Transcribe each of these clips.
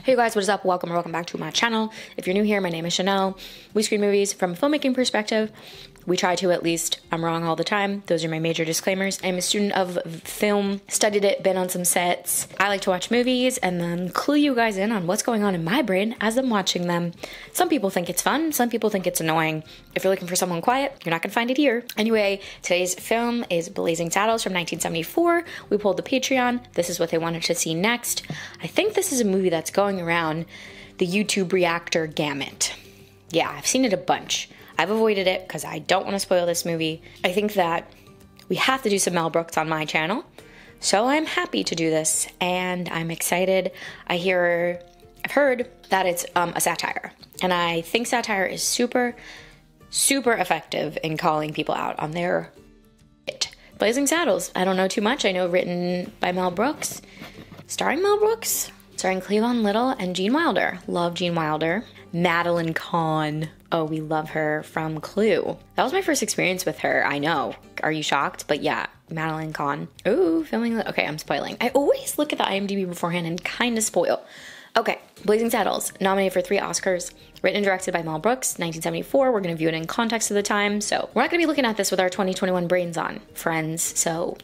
Hey guys, what is up? Welcome or welcome back to my channel. If you're new here, my name is Chanel. We screen movies from a filmmaking perspective. We try to, at least. I'm wrong all the time. Those are my major disclaimers. I'm a student of film, studied it, been on some sets. I like to watch movies and then clue you guys in on what's going on in my brain as I'm watching them. Some people think it's fun, some people think it's annoying. If you're looking for someone quiet, you're not gonna find it here. Anyway, today's film is Blazing Saddles from 1974. We pulled the Patreon. This is what they wanted to see next. I think this is a movie that's going around the YouTube reactor gamut. Yeah, I've seen it a bunch. I've avoided it because I don't want to spoil this movie. I think that we have to do some Mel Brooks on my channel, so I'm happy to do this, and I'm excited. I've heard that it's a satire, and I think satire is super, super effective in calling people out on their shit. Blazing Saddles, I don't know too much. I know written by Mel Brooks, starring Mel Brooks, starring Cleavon Little and Gene Wilder. Love Gene Wilder. Madeline Kahn. Oh, we love her from Clue. That was my first experience with her, I know. Are you shocked? But yeah, Madeline Kahn. Ooh, filming, okay, I'm spoiling. I always look at the IMDb beforehand and kind of spoil. Okay, Blazing Saddles, nominated for 3 Oscars, written and directed by Mel Brooks, 1974. We're gonna view it in context of the time, so we're not gonna be looking at this with our 2021 brains on, friends, so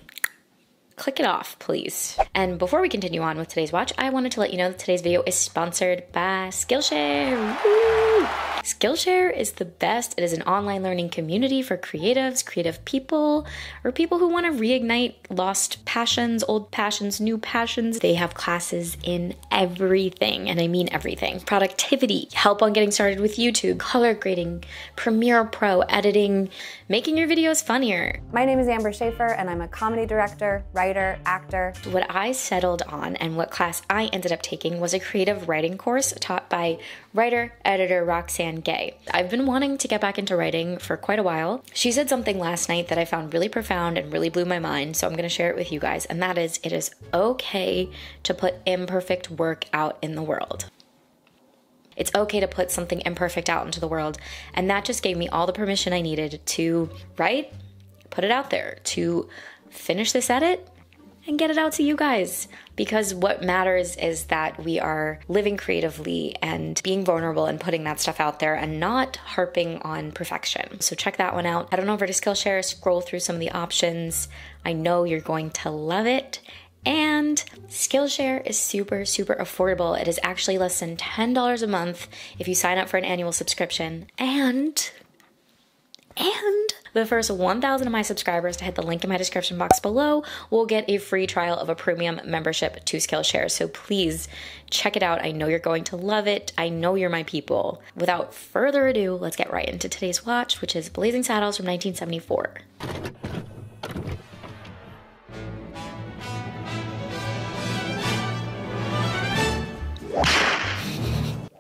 click it off, please. And before we continue on with today's watch, I wanted to let you know that today's video is sponsored by Skillshare. Woo! Skillshare is the best. It is an online learning community for creatives, creative people, or people who want to reignite lost passions, old passions, new passions. They have classes in everything, and I mean everything. Productivity, help on getting started with YouTube, color grading, Premiere Pro, editing, making your videos funnier. My name is Amber Schaefer, and I'm a comedy director, writer, actor. What I settled on and what class I ended up taking was a creative writing course taught by writer, editor Roxanne Gay. I've been wanting to get back into writing for quite a while. She said something last night that I found really profound and really blew my mind, so I'm gonna share it with you guys, and that is, it is okay to put imperfect work out in the world. It's okay to put something imperfect out into the world, and that just gave me all the permission I needed to write, put it out there, to finish this edit, and get it out to you guys. Because what matters is that we are living creatively and being vulnerable and putting that stuff out there and not harping on perfection. So check that one out. Head on over to Skillshare, scroll through some of the options. I know you're going to love it. And Skillshare is super, super affordable. It is actually less than $10 a month if you sign up for an annual subscription. And the first 1,000 of my subscribers to hit the link in my description box below will get a free trial of a premium membership to Skillshare. So please check it out. I know you're going to love it. I know you're my people. Without further ado, let's get right into today's watch, which is Blazing Saddles from 1974.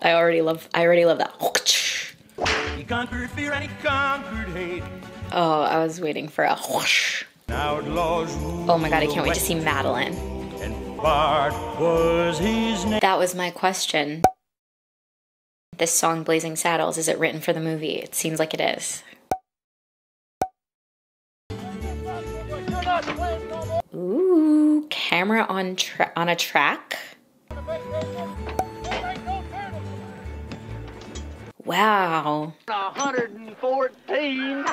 I already love that. He conquered fear and he conquered hate. Oh, I was waiting for a whoosh. Oh my god, I can't wait to see Madeline. And Bart was his name. That was my question. This song, Blazing Saddles, is it written for the movie? It seems like it is. Ooh, camera on a track. Wow. 114.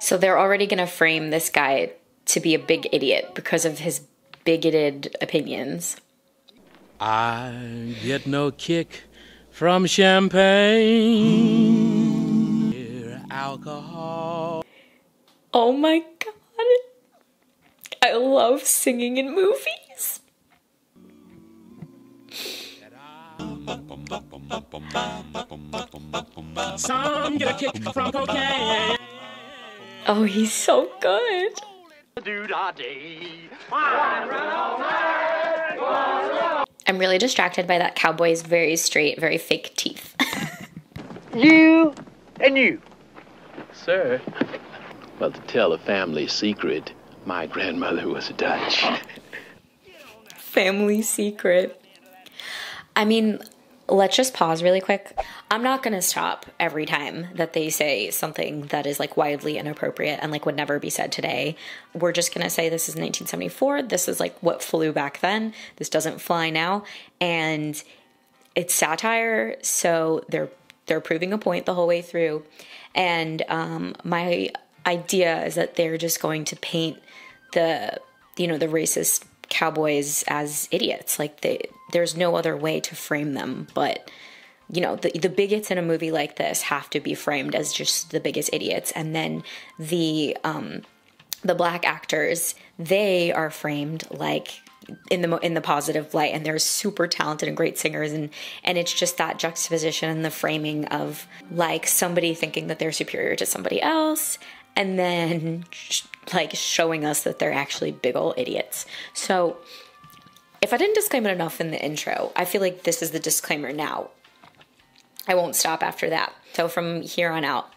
So they're already gonna frame this guy to be a big idiot because of his bigoted opinions. I get no kick from champagne, alcohol. Oh my god. I love singing in movies. Some get a kick from cocaine. Oh, he's so good. I'm really distracted by that cowboy's very straight, very fake teeth. You and you. Sir, well, to tell a family secret, my grandmother was Dutch. Family secret. I mean, let's just pause really quick. I'm not going to stop every time that they say something that is like widely inappropriate and like would never be said today. We're just going to say this is 1974. This is like what flew back then. This doesn't fly now. And it's satire, so they're proving a point the whole way through. And my idea is that they're just going to paint the racist cowboys as idiots. Like there's no other way to frame them, but the bigots in a movie like this have to be framed as just the biggest idiots. And then the black actors, they are framed like in the positive light, and they're super talented and great singers, and it's just that juxtaposition and the framing of like somebody thinking that they're superior to somebody else, and then like showing us that they're actually big ol' idiots. So if I didn't disclaim it enough in the intro, I feel like this is the disclaimer now. I won't stop after that. So from here on out,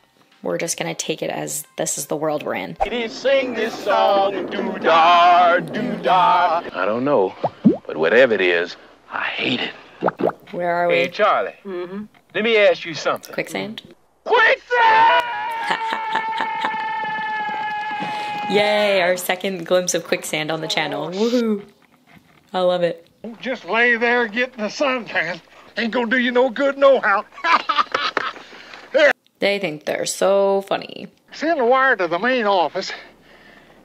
we're just gonna take it as this is the world we're in. Ladies, sing this song, doo-dah, doo-dah. I don't know, but whatever it is, I hate it. Where are we? Hey, Charlie. Let me ask you something. Quicksand? Quicksand! Yay, our second glimpse of quicksand on the channel. Woohoo. I love it. Just lay there getting a suntan. Ain't gonna do you no good no how. They think they're so funny. Send a wire to the main office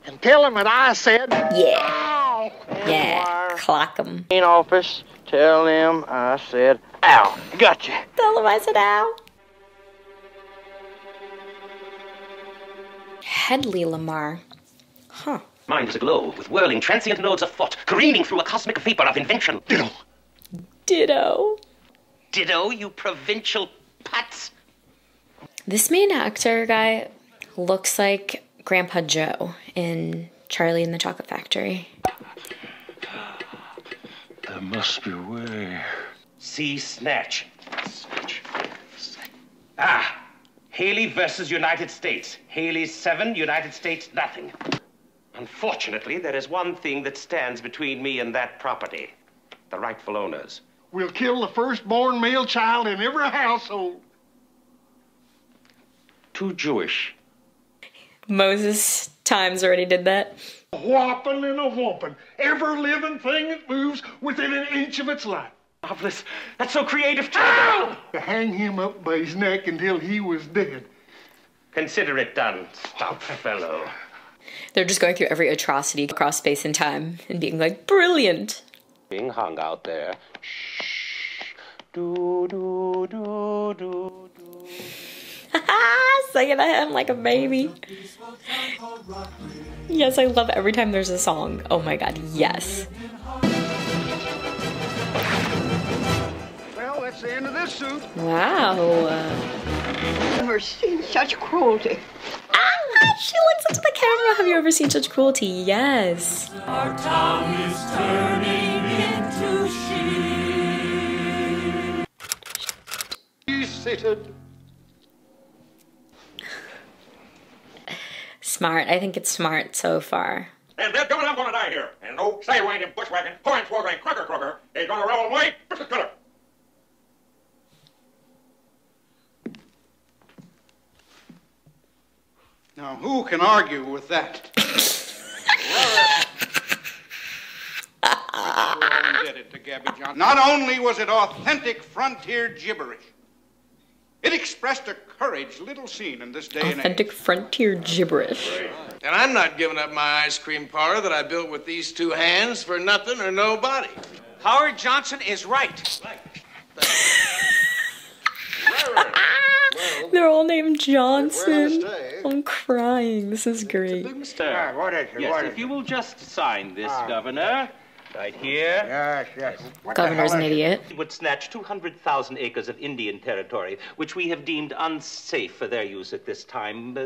and tell them that I said... Yeah. Ow. Yeah, clock them. Main office, tell them I said, ow, gotcha. Tell them I said ow. Hedley Lamar. Huh. Mind is aglow with whirling transient nodes of thought, careening through a cosmic vapor of invention. Ditto. Ditto. Ditto, you provincial putz. This main actor guy looks like Grandpa Joe in Charlie and the Chocolate Factory. There must be a way. See, snatch. Snatch. Ah, Haley versus United States. Haley 7, United States nothing. Unfortunately, there is one thing that stands between me and that property. The rightful owners. We'll kill the firstborn male child in every household. Too Jewish. Moses Times already did that. A whopping and a whooping. Every living thing that moves within an inch of its life. Marvelous. That's so creative. To hang him up by his neck until he was dead. Consider it done, stout fellow. They're just going through every atrocity across space and time and being like, brilliant. Being hung out there. Shh. Do, do, do, do, do. Singing to him like a baby. Yes, I love every time there's a song. Oh my god, yes. Well, that's the end of this suit. Wow. Never seen such cruelty. She looks into the camera. Have you ever seen such cruelty? Yes. Our town is turning into sheep. He's seated. Smart. I think it's smart so far. And they're I'm gonna die here. And no sidewinding, bushwhacking, hornswoggling, crocker. They're gonna roll away, Mr. Killer. Now, who can argue with that? We're all indebted to Gabby Johnson. Not only was it authentic frontier gibberish, it expressed a courage little seen in this day and age. Authentic frontier gibberish. And I'm not giving up my ice cream parlor that I built with these two hands for nothing or nobody. Howard Johnson is right. They're all named Johnson. I'm crying. This is great. Sir, what is it? Yes, if you will just sign this, Governor. Right here. Yes. Governor's an idiot. It would snatch 200,000 acres of Indian territory, which we have deemed unsafe for their use at this time.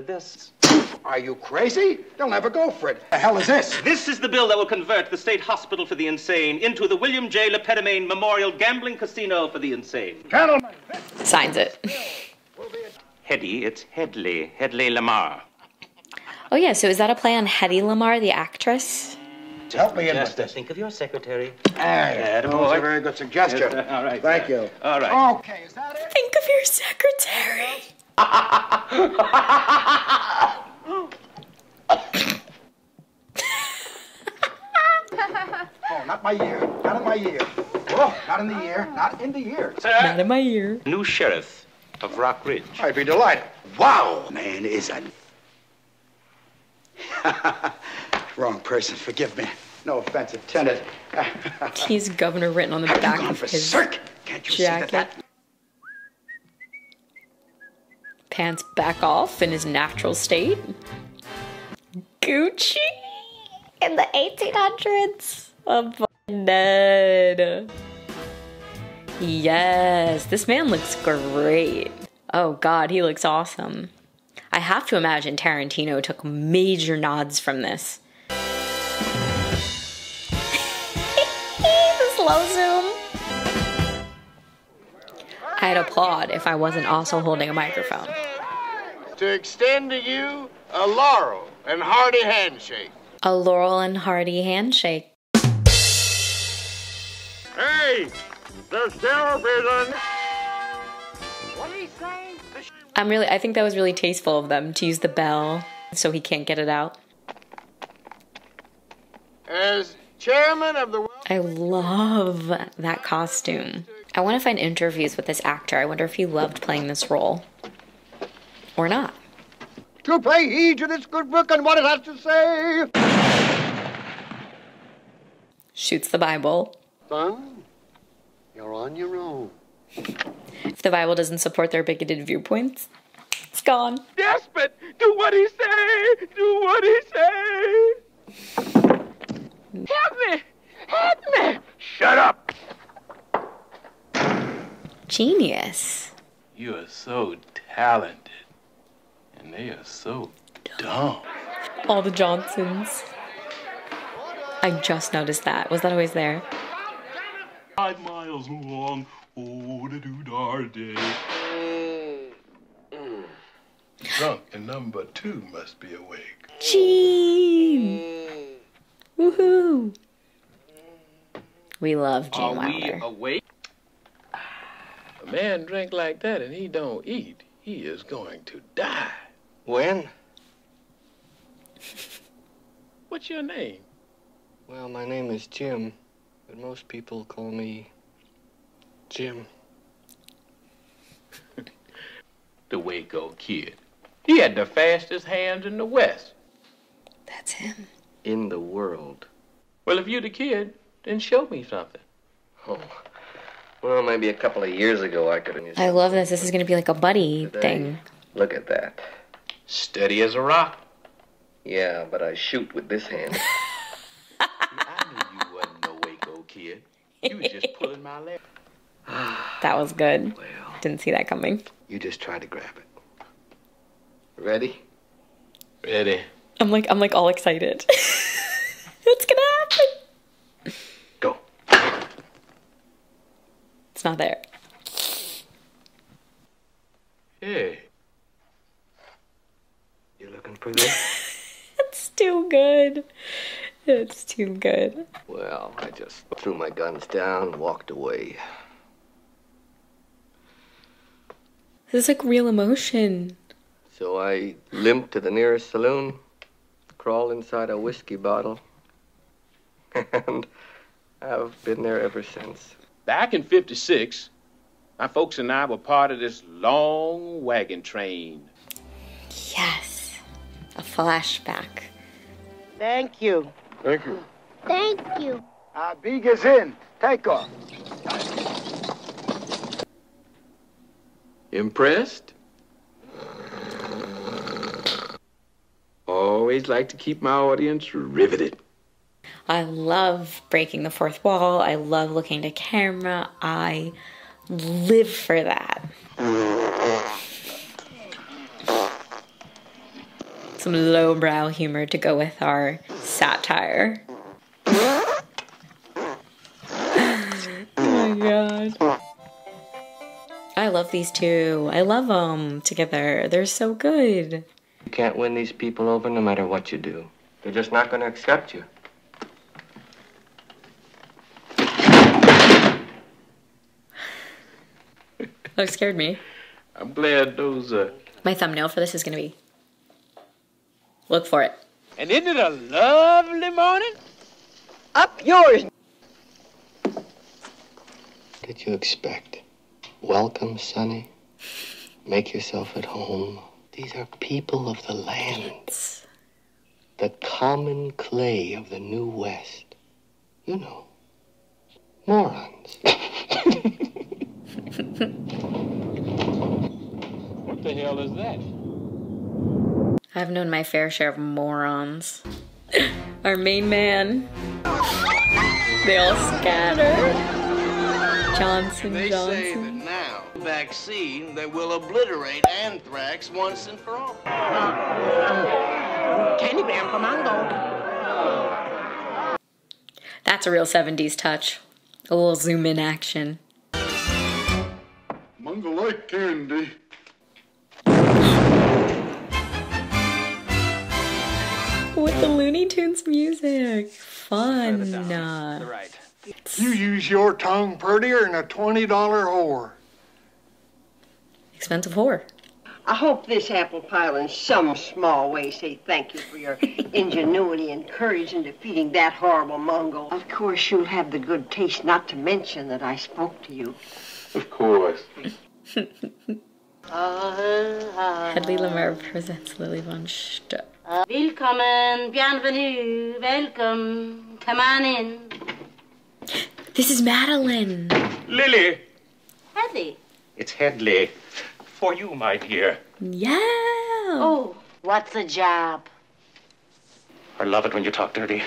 Are you crazy? They'll never go for it. The hell is this? This is the bill that will convert the State Hospital for the Insane into the William J. LePetamine Memorial Gambling Casino for the Insane. Gentlemen. Signs it. Hetty, it's Hedley Lamar. Oh yeah, so is that a play on Hedy Lamarr, the actress? Help me in with this. Think of your secretary. That's a very good suggestion. All right. Thank you. All right. Okay, is that it? Think of your secretary. Oh, not my ear. Not in my ear. Oh, not in the ear. Not in the ear. Not in my ear. New sheriff of Rock Ridge. I'd be delighted. Wow, man is a... Wrong person. Forgive me. No offense intended. He's governor written on the back of his Can't you jacket. see that? Pants back off in his natural state. Gucci in the 1800s. I'm fucking dead. Yes, this man looks great. Oh God, he looks awesome. I have to imagine Tarantino took major nods from this. The slow zoom. I'd applaud if I wasn't also holding a microphone. To extend to you a laurel and hearty handshake. A Laurel and Hardy handshake. Hey, the sheriff is on. What did he say? I think that was really tasteful of them to use the bell so he can't get it out. As chairman of the... I love that costume. I want to find interviews with this actor. I wonder if he loved playing this role. Or not. To pay heed to this good book and what it has to say. Shoots the Bible. Son, you're on your own. If the Bible doesn't support their bigoted viewpoints, it's gone. Despot, do what he say! Do what he say! Help me! Help me! Shut up! Genius. You are so talented. And they are so dumb. All the Johnsons. I just noticed that. Was that always there? 5 miles long, oh, the doo-dar day. Drunk and number 2 must be awake. Gene! Woohoo! We love Gene Are Wilder. we awake? A man drink like that and he don't eat, he is going to die. When? What's your name? Well, my name is Jim, but most people call me Jim. The Waco Kid. He had the fastest hands in the West. That's him. In the world. Well, if you're the kid, then show me something. Oh, well, maybe a couple of years ago I could have... I love this. This is going to be like a buddy thing. Look at that. Steady as a rock. Yeah, but I shoot with this hand. I knew you wasn't no Waco Kid. You was just pulling my leg. That was good. Well, didn't see that coming. You just try to grab it. Ready? Ready. I'm like all excited. It's gonna happen. Go. It's not there. Hey. You looking for this? It's too good. It's too good. Well, I just threw my guns down and walked away. This is like real emotion. So I limped to the nearest saloon, crawled inside a whiskey bottle, and I've been there ever since. Back in '56, my folks and I were part of this long wagon train. Yes. A flashback. Thank you. Thank you. Thank you. Big is in. Take off. Impressed? Always like to keep my audience riveted. I love breaking the fourth wall. I love looking to camera. I live for that. Some lowbrow humor to go with our satire. Oh my god. I love these two. I love them together. They're so good. You can't win these people over no matter what you do. They're just not going to accept you. That scared me. I'm glad those, My thumbnail for this is gonna be... Look for it. And isn't it a lovely morning? Up yours. What did you expect? Welcome, Sonny. Make yourself at home. These are people of the land. The common clay of the New West. You know. Morons. What the hell is that? I've known my fair share of morons. Our main man. They all scatter. Johnson. They say that now, vaccine that will obliterate anthrax once and for all. Candy Bam for Mango. That's a real 70s touch. A little zoom in action. Mango like candy. With the Looney Tunes music. Fun. You use your tongue prettier than a $20 whore. Expensive whore. I hope this apple pie will in some small way say thank you for your ingenuity and courage in defeating that horrible Mongol. Of course, you'll have the good taste not to mention that I spoke to you. Of course. Hedley Lamar presents Lily Von Stuck. Willkommen, bienvenue, welcome, come on in. This is Madeline. Lily. Hedley. It's Hedley. For you, my dear. Yeah. Oh, what's the job? I love it when you talk dirty.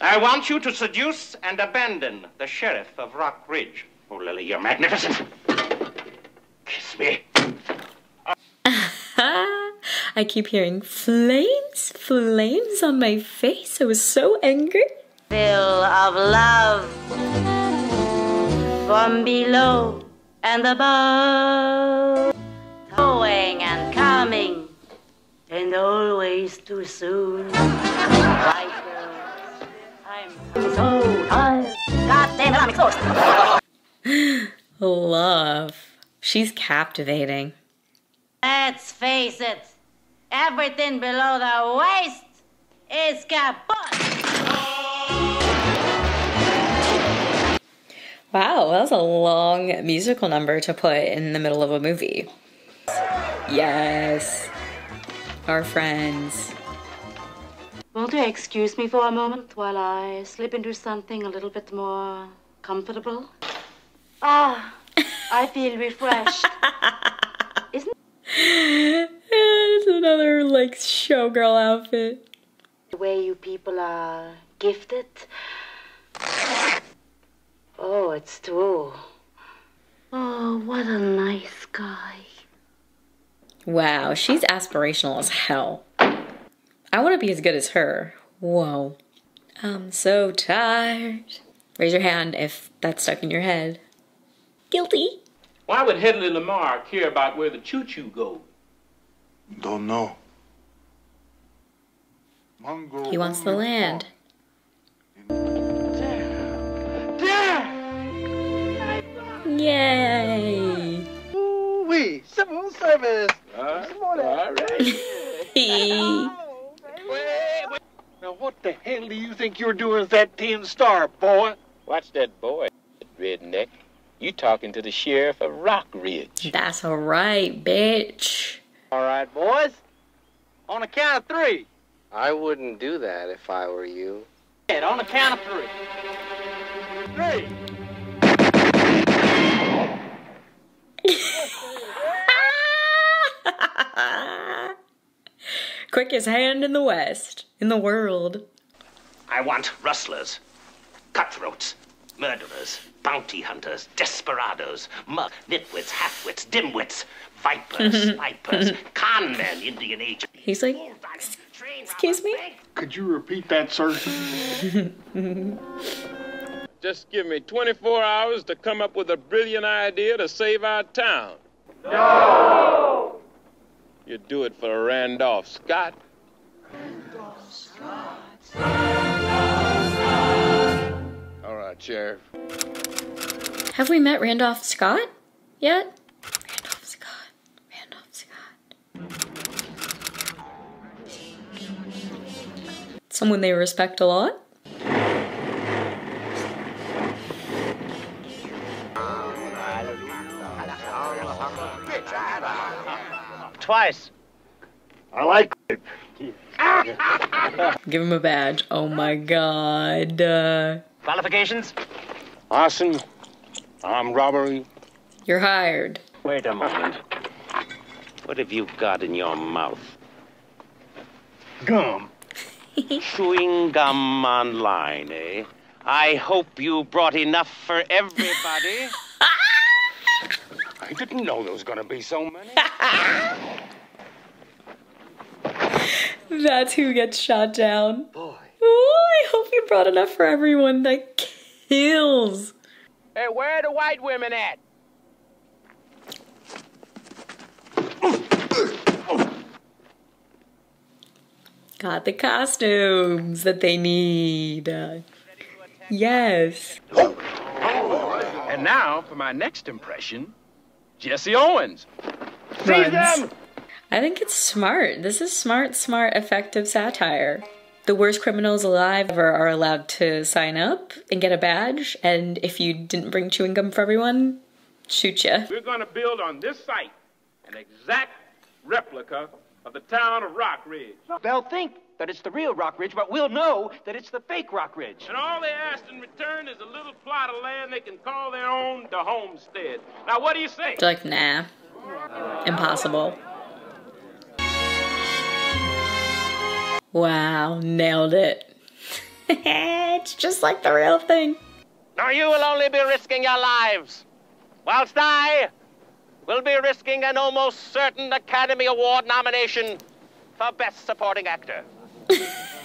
I want you to seduce and abandon the sheriff of Rock Ridge. Oh, Lily, you're magnificent. Kiss me. I keep hearing flames, flames on my face. I was so angry. Fill of love from below and above, going and coming, and always too soon. Right, girls, I'm so tired. God damn it, I'm exhausted. Love. She's captivating. Let's face it, everything below the waist is kaput. Wow, that was a long musical number to put in the middle of a movie. Yes. Our friends. Won't you excuse me for a moment while I slip into something a little bit more comfortable? Ah, I feel refreshed. Isn't It's another, like, showgirl outfit. the way you people are gifted? Oh, it's true. Oh, what a nice guy. Wow, she's aspirational as hell. I want to be as good as her. Whoa. I'm so tired. Raise your hand if that's stuck in your head. Guilty. Why would Hedley Lamar care about where the choo-choo goes? Don't know. Mango. He wants the land. Yay! Ooh-wee, civil service. All right. Now, what the hell do you think you're doing with that tin star, boy? Watch that boy, redneck. You talking to the sheriff of Rock Ridge. That's alright, bitch. All right, boys. On the count of three. I wouldn't do that if I were you. On the count of three. 3. Quickest hand in the West, in the world. I want rustlers, cutthroats, murderers, bounty hunters, desperados, nitwits, halfwits, dimwits, vipers, vipers, con men, Indian agents. He's like, excuse me? Could you repeat that, sir? Just give me 24 hours to come up with a brilliant idea to save our town. No! You do it for Randolph Scott. Randolph Scott. All right, Sheriff. Have we met Randolph Scott yet? Randolph Scott. Someone they respect a lot. Twice. I like it. Give him a badge. Oh my god. Qualifications? Arson, armed robbery. You're hired. Wait a moment. What have you got in your mouth? Gum. Chewing gum online, eh? I hope you brought enough for everybody. I didn't know there was gonna be so many. That's who gets shot down. Boy. Oh, I hope you brought enough for everyone. That kills. Hey, where are the white women at? Got the costumes that they need. Yes. And now for my next impression, Jesse Owens. Runs. I think it's smart. This is smart, effective satire. The worst criminals alive are allowed to sign up and get a badge, and if you didn't bring chewing gum for everyone, shoot ya. We're going to build on this site an exact replica of the town of Rock Ridge. They'll think that it's the real Rock Ridge, but we'll know that it's the fake Rock Ridge. And all they asked in return is a little plot of land they can call their own, the homestead. Now, what do you say? They're like, nah. Impossible. Wow, nailed it. It's just like the real thing. Now you will only be risking your lives, whilst I will be risking an almost certain Academy Award nomination for Best Supporting Actor.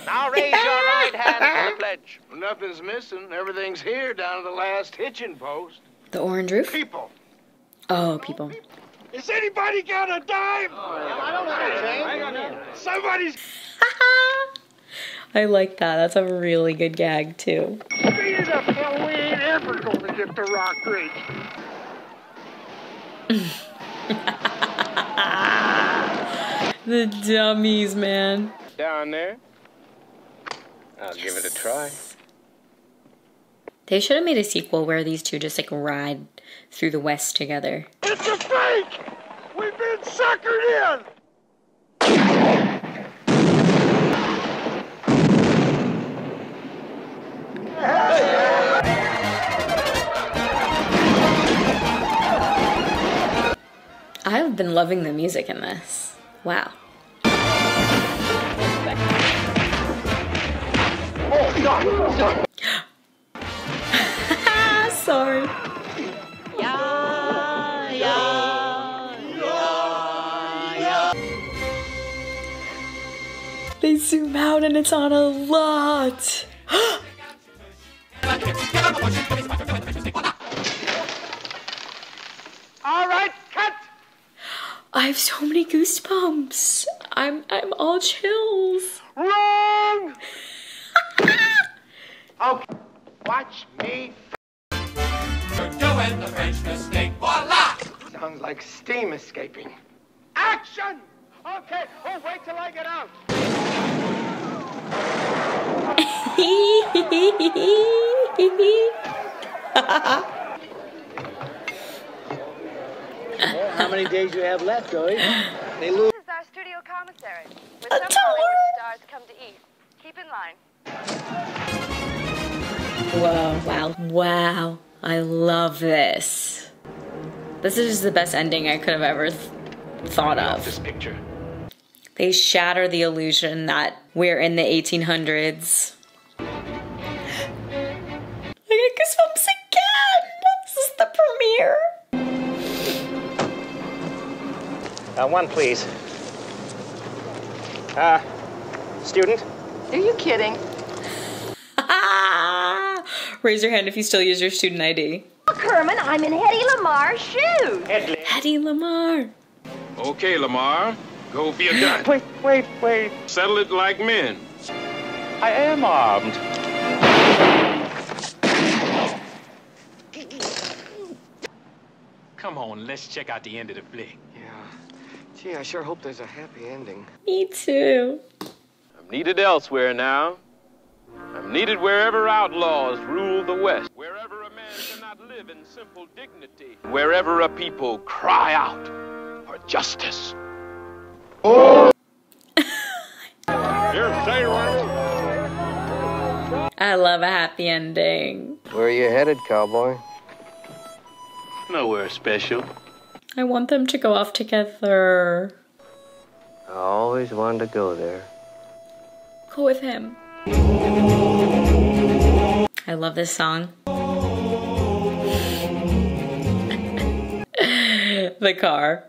Now raise your right hand for the pledge. Nothing's missing. Everything's here down to the last hitching post. The orange roof? People. Oh, people. Has anybody got a dime? I don't know. Somebody's... I like that. That's a really good gag, too. Being up, well, we ain't ever gonna get to Rock Ridge. The dummies, man. Down there. I'll give it a try. They should have made a sequel where these two just like ride through the West together. It's a fake! We've been suckered in! I've been loving the music in this. Wow. Oh, God. Sorry. They zoom out and it's on a lot. All right, cut! I have so many goosebumps. I'm all chills. Wrong! Okay, watch me. Doing the French mistake, voila! Sounds like steam escaping. Action! Okay, oh, wait till I get out. How many days do you have left, Joey? This is our studio commissary. When some Hollywood stars come to eat, keep in line. Whoa, wow, wow. I love this. This is the best ending I could have ever thought of. This picture. They shatter the illusion that we're in the 1800s. I get goosebumps again! This is the premiere! One, please. Student? Are you kidding? Raise your hand if you still use your student ID. Look, Herman, I'm in Hedy Lamar's shoes. Hedy Lamar. Okay, Lamar. Go for your gun. Wait. Settle it like men. I am armed. come on, let's check out the end of the flick. Yeah. Gee, I sure hope there's a happy ending. Me too. I'm needed elsewhere now. I'm needed wherever outlaws rule the West. Wherever a man cannot live in simple dignity. Wherever a people cry out for justice. Here, say one. I love a happy ending. Where are you headed, cowboy? Nowhere special. I want them to go off together. I always wanted to go there. Go with him. I love this song. The car.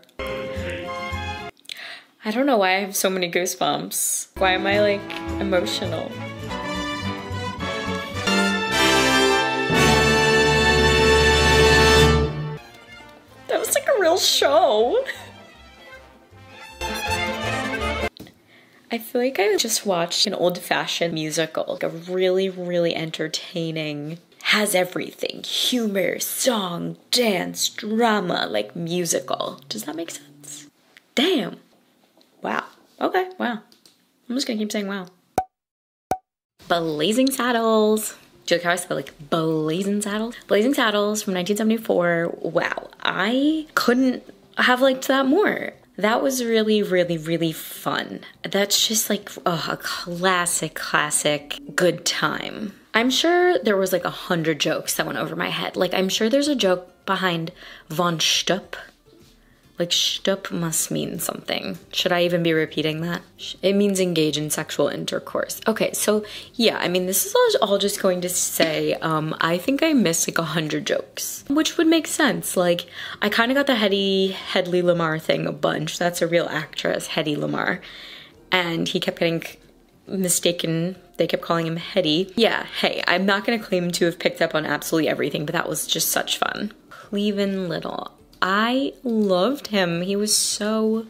I don't know why I have so many goosebumps. Why am I like emotional? That was like a real show. I feel like I just watched an old-fashioned musical, like a really, really entertaining, has everything, humor, song, dance, drama, like musical. Does that make sense? Damn. Wow. Okay, wow. I'm just gonna keep saying wow. Blazing Saddles. Do you like how I spell like Blazing Saddles? Blazing Saddles from 1974. Wow, I couldn't have liked that more. That was really, really, really fun. That's just like a classic good time. I'm sure there was like 100 jokes that went over my head. Like I'm sure there's a joke behind von Stupp. Like Stupp must mean something. Should I even be repeating that? It means engage in sexual intercourse. Okay, so yeah, I mean, this is all just going to say, I think I missed like 100 jokes, which would make sense. Like, I kind of got the Hedy Lamarr thing a bunch. That's a real actress, Hedy Lamarr. And he kept getting mistaken. They kept calling him Hedy. Yeah, hey, I'm not gonna claim to have picked up on absolutely everything, but that was just such fun. Cleavin Little. I loved him. He was so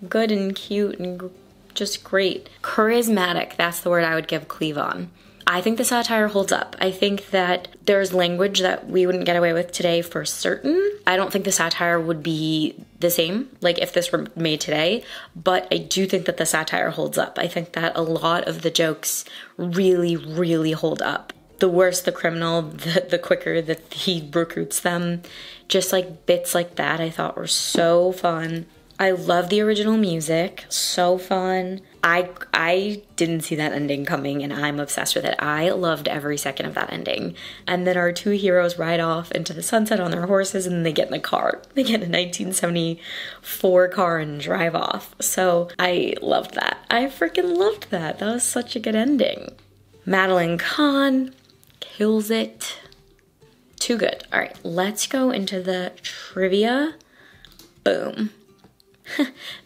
good and cute and just great. Charismatic, that's the word I would give Cleavon. I think the satire holds up. I think that there's language that we wouldn't get away with today for certain. I don't think the satire would be the same, like if this were made today, but I do think that the satire holds up. I think that a lot of the jokes really, really hold up. The worse the criminal, the quicker that he recruits them. Just like bits like that I thought were so fun. I love the original music, so fun. I didn't see that ending coming and I'm obsessed with it. I loved every second of that ending. And then our two heroes ride off into the sunset on their horses and then they get in the car. They get a 1974 car and drive off. So I loved that. I freaking loved that. That was such a good ending. Madeline Kahn kills it. Too good. All right, let's go into the trivia. Boom.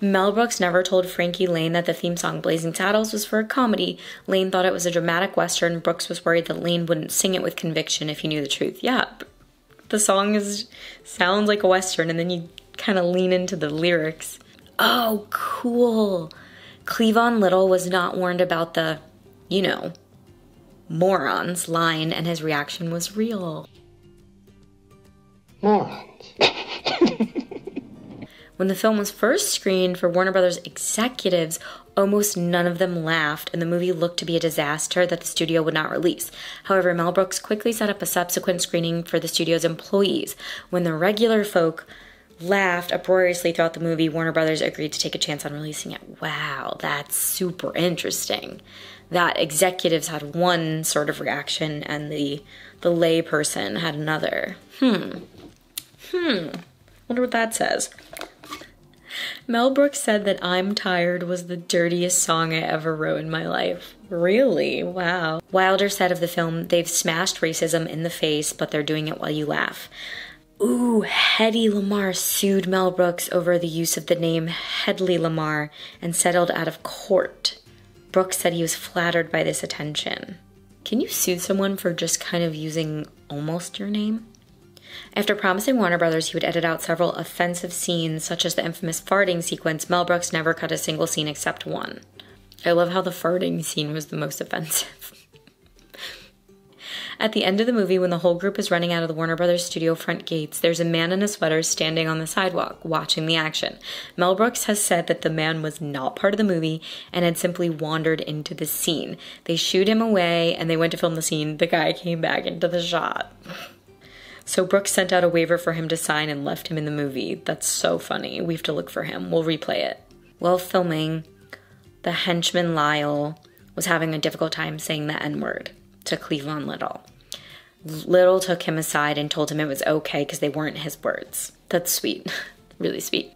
Mel Brooks never told Frankie Lane that the theme song Blazing Saddles was for a comedy. Lane thought it was a dramatic western. Brooks was worried that Lane wouldn't sing it with conviction if he knew the truth. Yeah, the song sounds like a western and then you kind of lean into the lyrics. Oh, cool. Cleavon Little was not warned about the, you know, morons line and his reaction was real. Morons. When the film was first screened for Warner Brothers executives, almost none of them laughed, and the movie looked to be a disaster that the studio would not release. However, Mel Brooks quickly set up a subsequent screening for the studio's employees. When the regular folk laughed uproariously throughout the movie, Warner Brothers agreed to take a chance on releasing it. Wow, that's super interesting. That executives had one sort of reaction and the lay person had another. Wonder what that says. Mel Brooks said that I'm Tired was the dirtiest song I ever wrote in my life. Really? Wow. Wilder said of the film, they've smashed racism in the face, but they're doing it while you laugh. Ooh, Hedy Lamarr sued Mel Brooks over the use of the name Hedy Lamarr and settled out of court. Brooks said he was flattered by this attention. Can you sue someone for just kind of using almost your name? After promising Warner Brothers he would edit out several offensive scenes, such as the infamous farting sequence, Mel Brooks never cut a single scene except one. I love how the farting scene was the most offensive. At the end of the movie, when the whole group is running out of the Warner Brothers studio front gates, there's a man in a sweater standing on the sidewalk, watching the action. Mel Brooks has said that the man was not part of the movie and had simply wandered into the scene. They shooed him away and they went to film the scene. The guy came back into the shot. So Brooks sent out a waiver for him to sign and left him in the movie. That's so funny. We have to look for him. We'll replay it. While filming, the henchman Lyle was having a difficult time saying the N-word to Cleavon Little. Little took him aside and told him it was okay because they weren't his words. That's sweet. Really sweet.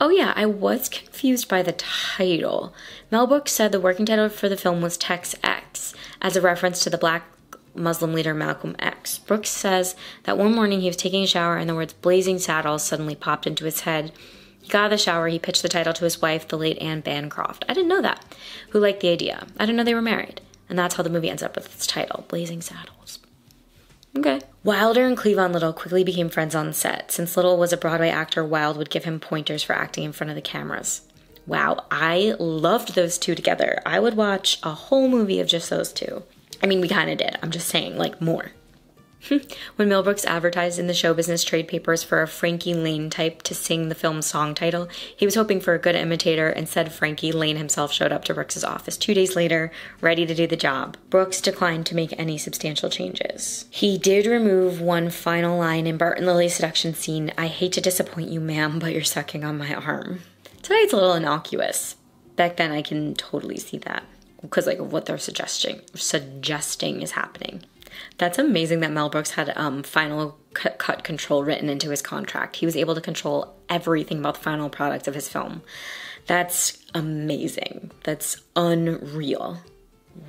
Oh yeah, I was confused by the title. Mel Brooks said the working title for the film was Tex X, as a reference to the black Muslim leader Malcolm X. Brooks says that one morning he was taking a shower and the words Blazing Saddles suddenly popped into his head. He got out of the shower, he pitched the title to his wife, the late Anne Bancroft. I didn't know that. Who liked the idea. I didn't know they were married. And that's how the movie ends up with its title, Blazing Saddles. Okay. Wilder and Cleavon Little quickly became friends on set. Since Little was a Broadway actor, Wild would give him pointers for acting in front of the cameras. Wow, I loved those two together. I would watch a whole movie of just those two. I mean, we kind of did. I'm just saying, like, more. When Mel Brooks advertised in the show business trade papers for a Frankie Lane type to sing the film's song title, he was hoping for a good imitator. Instead, Frankie Lane himself showed up to Brooks' office 2 days later, ready to do the job. Brooks declined to make any substantial changes. He did remove one final line in Bart and Lily's seduction scene, "I hate to disappoint you, ma'am, but you're sucking on my arm." Today it's a little innocuous. Back then I can totally see that. Because like of what they're suggesting is happening. That's amazing that Mel Brooks had final cut control written into his contract. He was able to control everything about the final product of his film. That's amazing. That's unreal.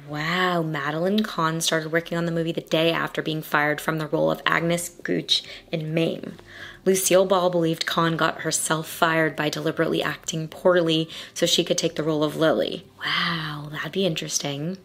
Wow, Madeline Kahn started working on the movie the day after being fired from the role of Agnes Gooch in Mame. Lucille Ball believed Kahn got herself fired by deliberately acting poorly so she could take the role of Lily. Wow, that'd be interesting.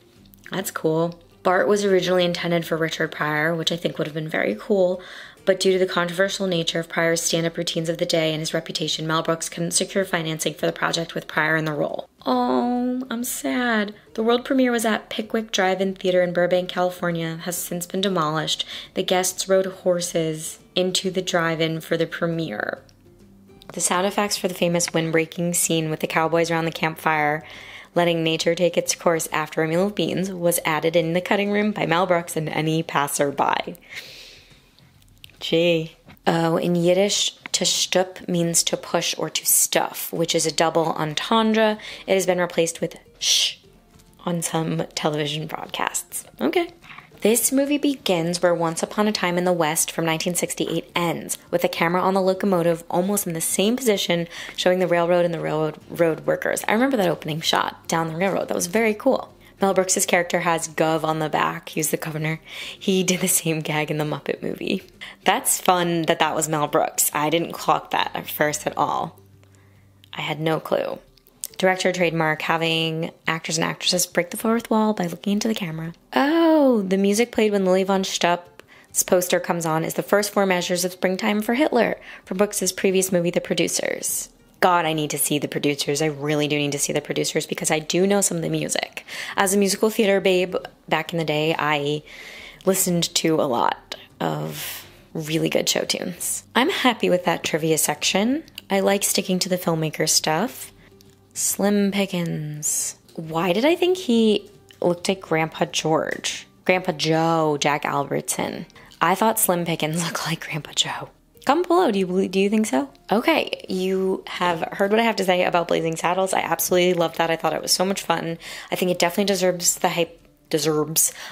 That's cool. Bart was originally intended for Richard Pryor, which I think would have been very cool, but due to the controversial nature of Pryor's stand-up routines of the day and his reputation, Mel Brooks couldn't secure financing for the project with Pryor in the role. Oh, I'm sad. The world premiere was at Pickwick Drive-In Theater in Burbank, California, has since been demolished. The guests rode horses into the drive-in for the premiere. The sound effects for the famous wind-breaking scene with the cowboys around the campfire letting nature take its course after a meal of beans was added in the cutting room by Mel Brooks and any passerby. Gee. Oh, in Yiddish, to stup means to push or to stuff, which is a double entendre. It has been replaced with sh on some television broadcasts. Okay. This movie begins where Once Upon a Time in the West from 1968 ends, with the camera on the locomotive almost in the same position, showing the railroad and the railroad workers. I remember that opening shot down the railroad. That was very cool. Mel Brooks' character has Gov on the back. He's the governor. He did the same gag in the Muppet movie. That's fun that was Mel Brooks. I didn't clock that at first at all. I had no clue. Director trademark, having actors and actresses break the fourth wall by looking into the camera. Oh, the music played when Lily von Stupp's poster comes on is the first 4 measures of Springtime for Hitler from Brooks' previous movie, The Producers. God, I need to see The Producers. I really do need to see The Producers because I do know some of the music. As a musical theater babe back in the day, I listened to a lot of really good show tunes. I'm happy with that trivia section. I like sticking to the filmmaker stuff. Slim Pickens. Why did I think he looked like Grandpa George? Grandpa Joe, Jack Albertson. I thought Slim Pickens looked like Grandpa Joe. Comment below, do you think so? Okay, you have heard what I have to say about Blazing Saddles. I absolutely loved that. I thought it was so much fun. I think it definitely deserves the hype. I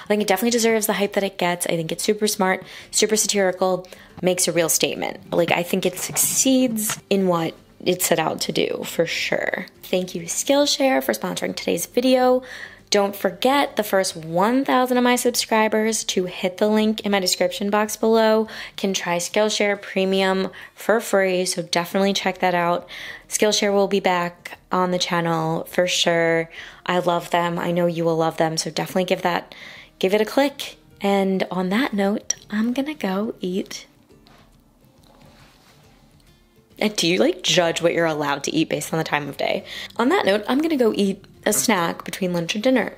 think it definitely deserves the hype that it gets. I think it's super smart, super satirical, makes a real statement. Like, I think it succeeds in what it set out to do, for sure. Thank you, Skillshare, for sponsoring today's video. Don't forget, the first 1,000 of my subscribers to hit the link in my description box below can try Skillshare Premium for free, so definitely check that out. Skillshare will be back on the channel for sure. I love them. I know you will love them, so definitely give it a click. And on that note, I'm gonna go eat. Do you like judge what you're allowed to eat based on the time of day? On that note, I'm gonna go eat a snack between lunch and dinner.